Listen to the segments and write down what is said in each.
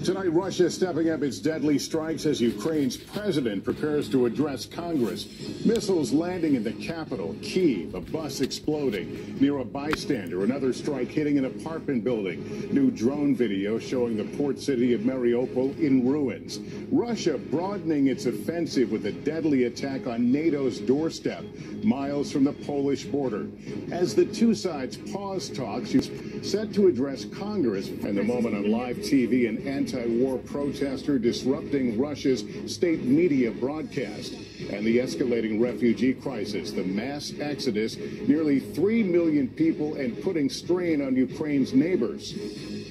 Tonight, Russia stepping up its deadly strikes as Ukraine's president prepares to address Congress. Missiles landing in the capital, Kyiv, a bus exploding near a bystander, another strike hitting an apartment building. New drone video showing the port city of Mariupol in ruins. Russia broadening its offensive with a deadly attack on NATO's doorstep, miles from the Polish border. As the two sides pause talks, it's set to address Congress. And the moment on live TV, an anti-war protester disrupting Russia's state media broadcast. And the escalating refugee crisis, the mass exodus, nearly 3 million people, and putting strain on Ukraine's neighbors.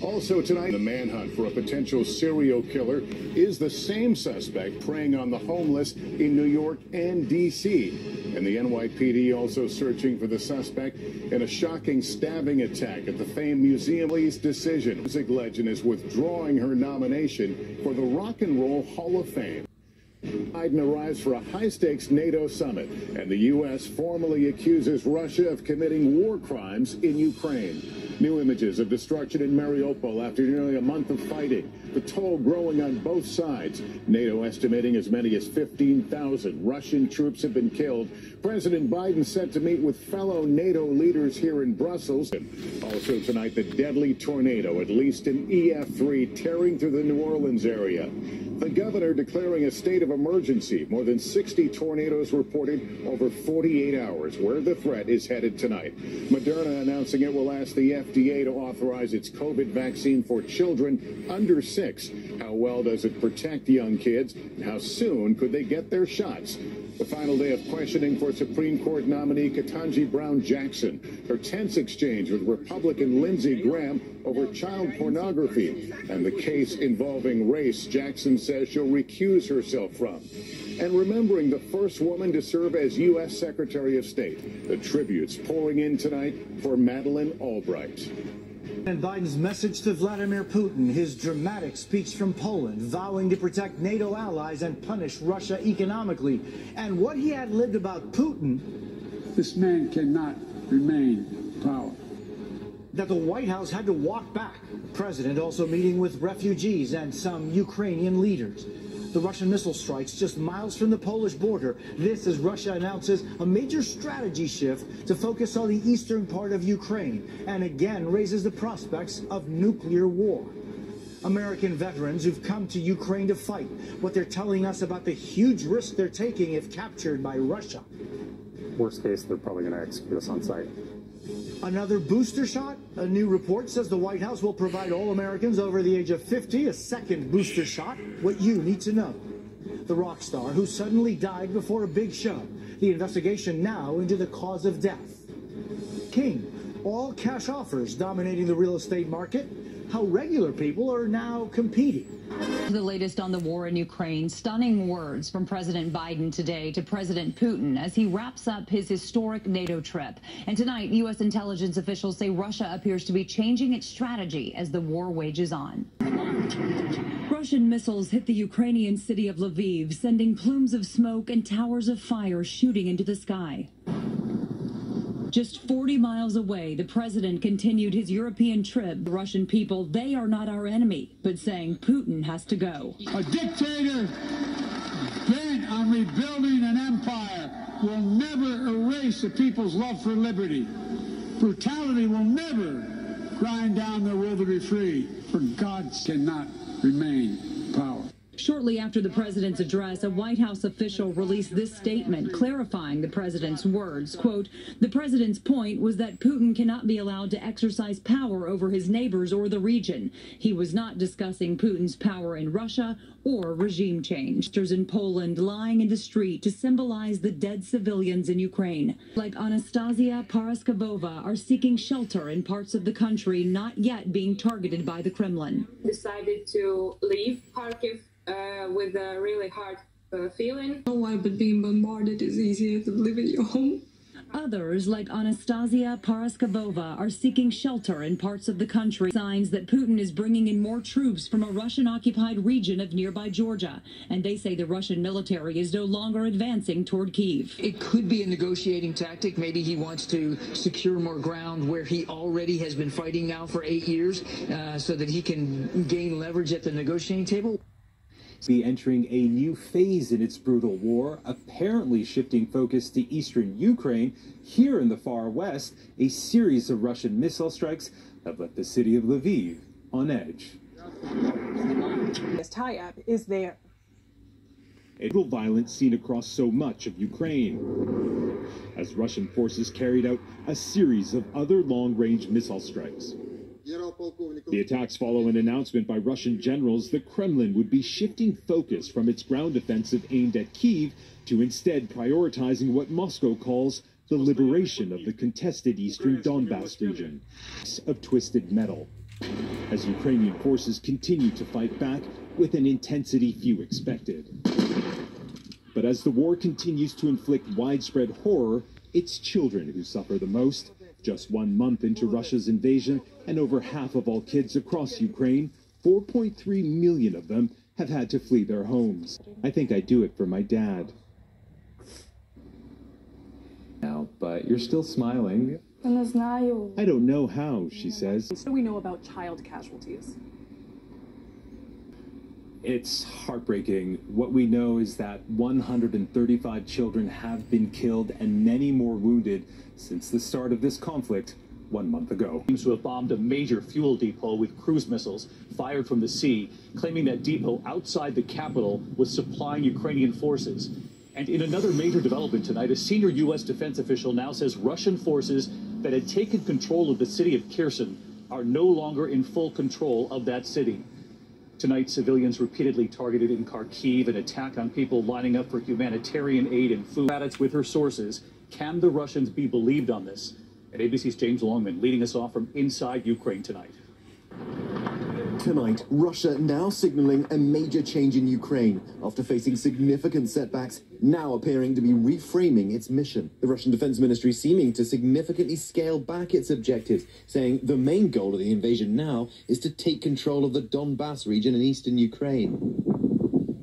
Also tonight, the manhunt for a potential serial killer is the same suspect preying on the homeless in New York and D.C. And the NYPD also searching for the suspect in a shocking stabbing attack at the famed museum. Police decision. Music legend is withdrawing her nomination for the Rock and Roll Hall of Fame. Biden arrives for a high-stakes NATO summit, and the U.S. formally accuses Russia of committing war crimes in Ukraine. New images of destruction in Mariupol after nearly a month of fighting. The toll growing on both sides. NATO estimating as many as 15,000 Russian troops have been killed. President Biden set to meet with fellow NATO leaders here in Brussels. Also tonight, the deadly tornado, at least an EF3, tearing through the New Orleans area. The governor declaring a state of emergency. More than 60 tornadoes reported over 48 hours, where the threat is headed tonight. Moderna announcing it will ask the FDA to authorize its COVID vaccine for children under 6. How well does it protect young kids? And how soon could they get their shots? The final day of questioning for Supreme Court nominee Ketanji Brown Jackson. Her tense exchange with Republican Lindsey Graham over child pornography. And the case involving race, Jackson says she'll recuse herself from. And remembering the first woman to serve as U.S. Secretary of State. The tributes pouring in tonight for Madeleine Albright. And Biden's message to Vladimir Putin, his dramatic speech from Poland, vowing to protect NATO allies and punish Russia economically, and what he had lived about Putin. This man cannot remain in power. That the White House had to walk back. The president also meeting with refugees and some Ukrainian leaders. The Russian missile strikes just miles from the Polish border. This as Russia announces a major strategy shift to focus on the eastern part of Ukraine, and again raises the prospects of nuclear war. American veterans who've come to Ukraine to fight, what they're telling us about the huge risk they're taking if captured by Russia. Worst case, they're probably going to execute us on sight. Another booster shot? A new report says the White House will provide all Americans over the age of 50 a second booster shot. What you need to know. The rock star who suddenly died before a big show. The investigation now into the cause of death. King, all cash offers dominating the real estate market. How regular people are now competing. The latest on the war in Ukraine. Stunning words from President Biden today to President Putin as he wraps up his historic NATO trip. And tonight, U.S. intelligence officials say Russia appears to be changing its strategy as the war wages on. Russian missiles hit the Ukrainian city of Lviv, sending plumes of smoke and towers of fire shooting into the sky. Just 40 miles away, the president continued his European trip. The Russian people, they are not our enemy, but saying Putin has to go. A dictator bent on rebuilding an empire will never erase the people's love for liberty. Brutality will never grind down their will to be free, for God cannot remain in power. Shortly after the president's address, a White House official released this statement clarifying the president's words. Quote, the president's point was that Putin cannot be allowed to exercise power over his neighbors or the region. He was not discussing Putin's power in Russia or regime change. In Poland lying in the street to symbolize the dead civilians in Ukraine, like Anastasia Paraskevova, are seeking shelter in parts of the country not yet being targeted by the Kremlin. Decided to leave Kharkiv with a really hard feeling. Why, but being bombarded is easier than leaving your home. Others, like Anastasia Paraskevova, are seeking shelter in parts of the country. Signs that Putin is bringing in more troops from a Russian-occupied region of nearby Georgia. And they say the Russian military is no longer advancing toward Kyiv. It could be a negotiating tactic. Maybe he wants to secure more ground where he already has been fighting now for 8 years so that he can gain leverage at the negotiating table. Be entering a new phase in its brutal war, apparently shifting focus to eastern Ukraine. Here in the far west, a series of Russian missile strikes have left the city of Lviv on edge. This tie-up is there. A brutal violence seen across so much of Ukraine, as Russian forces carried out a series of other long-range missile strikes. The attacks follow an announcement by Russian generals the Kremlin would be shifting focus from its ground offensive aimed at Kyiv to instead prioritizing what Moscow calls the liberation of the contested eastern Donbass region of twisted metal, as Ukrainian forces continue to fight back with an intensity few expected. But as the war continues to inflict widespread horror, it's children who suffer the most. Just 1 month into Russia's invasion, and over half of all kids across Ukraine, 4.3 million of them, have had to flee their homes. I think I'd do it for my dad. Now, but you're still smiling. I don't know how, she says. What do we know about child casualties? It's heartbreaking. What we know is that 135 children have been killed and many more wounded since the start of this conflict 1 month ago. Seems to have bombed a major fuel depot with cruise missiles fired from the sea, claiming that depot outside the capital was supplying Ukrainian forces. And in another major development tonight, a senior U.S. defense official now says Russian forces that had taken control of the city of Kherson are no longer in full control of that city. Tonight, civilians repeatedly targeted in Kharkiv, an attack on people lining up for humanitarian aid and food. With her sources, can the Russians be believed on this? And ABC's James Longman leading us off from inside Ukraine tonight. Tonight, Russia now signaling a major change in Ukraine after facing significant setbacks, now appearing to be reframing its mission. The Russian Defense Ministry seeming to significantly scale back its objectives, saying the main goal of the invasion now is to take control of the Donbass region in eastern Ukraine.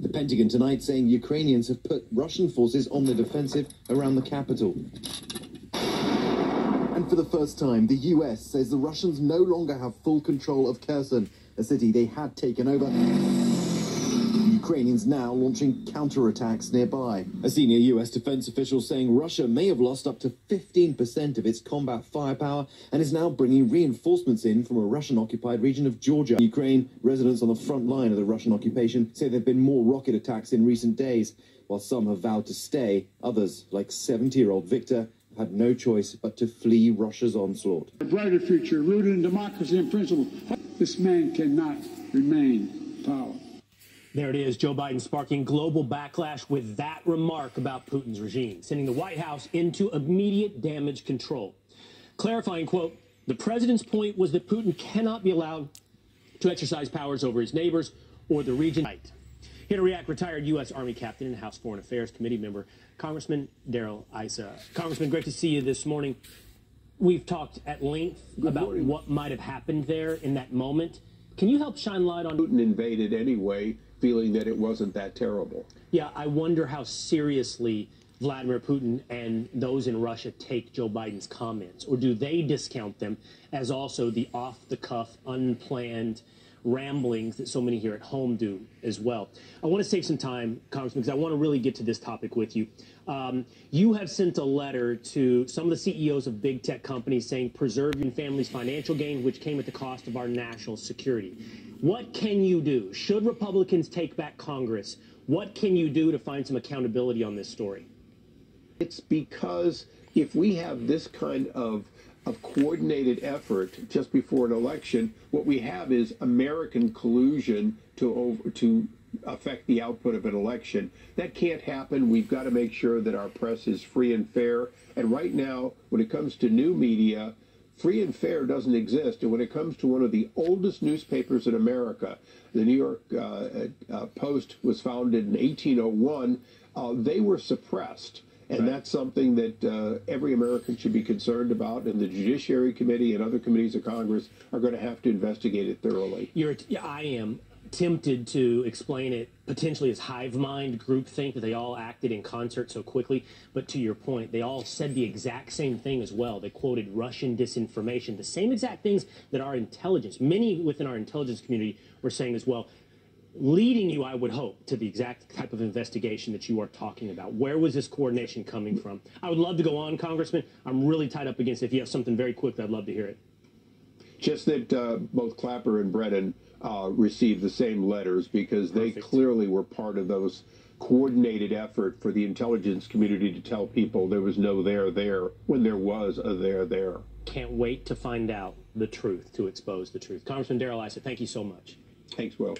The Pentagon tonight saying Ukrainians have put Russian forces on the defensive around the capital. And for the first time, the US says the Russians no longer have full control of Kherson, a city they had taken over. The Ukrainians now launching counterattacks nearby. A senior US defense official saying Russia may have lost up to 15% of its combat firepower and is now bringing reinforcements in from a Russian-occupied region of Georgia. In Ukraine, residents on the front line of the Russian occupation say there have been more rocket attacks in recent days. While some have vowed to stay, others, like 70-year-old Victor, had no choice but to flee Russia's onslaught. A brighter future rooted in democracy and principle. This man cannot remain in power. There it is, Joe Biden sparking global backlash with that remark about Putin's regime, sending the White House into immediate damage control. Clarifying, quote, the president's point was that Putin cannot be allowed to exercise powers over his neighbors or the region. Here to react, retired U.S. Army captain and House Foreign Affairs Committee member, Congressman Darrell Issa. Congressman, great to see you this morning. We've talked at length about what might have happened there in that moment. Can you help shine light on... Putin invaded anyway, feeling that it wasn't that terrible. Yeah, I wonder how seriously Vladimir Putin and those in Russia take Joe Biden's comments, or do they discount them as also the off-the-cuff, unplanned ramblings that so many here at home do as well? I want to save some time, Congressman, because I want to really get to this topic with you. You have sent a letter to some of the CEOs of big tech companies saying preserve your family's financial gain, which came at the cost of our national security. What can you do? Should Republicans take back Congress, what can you do to find some accountability on this story? It's because if we have this kind of coordinated effort just before an election, what we have is American collusion to affect the output of an election. That can't happen. We've got to make sure that our press is free and fair. And right now, when it comes to new media, free and fair doesn't exist. And when it comes to one of the oldest newspapers in America, the New York Post was founded in 1801, they were suppressed. And that's something that every American should be concerned about, and the Judiciary Committee and other committees of Congress are going to have to investigate it thoroughly. I am tempted to explain it potentially as hive mind groupthink, that they all acted in concert so quickly. But to your point, they all said the exact same thing as well. They quoted Russian disinformation, the same exact things that our intelligence, many within our intelligence community were saying as well, leading you, I would hope, to the exact type of investigation that you are talking about. Where was this coordination coming from? I would love to go on, Congressman. I'm really tied up against it. If you have something very quick, I'd love to hear it. Just that both Clapper and Brennan received the same letters because they clearly were part of those coordinated effort for the intelligence community to tell people there was no there when there was a there. Can't wait to find out the truth, to expose the truth. Congressman Darrell Issa, thank you so much. Thanks, Will.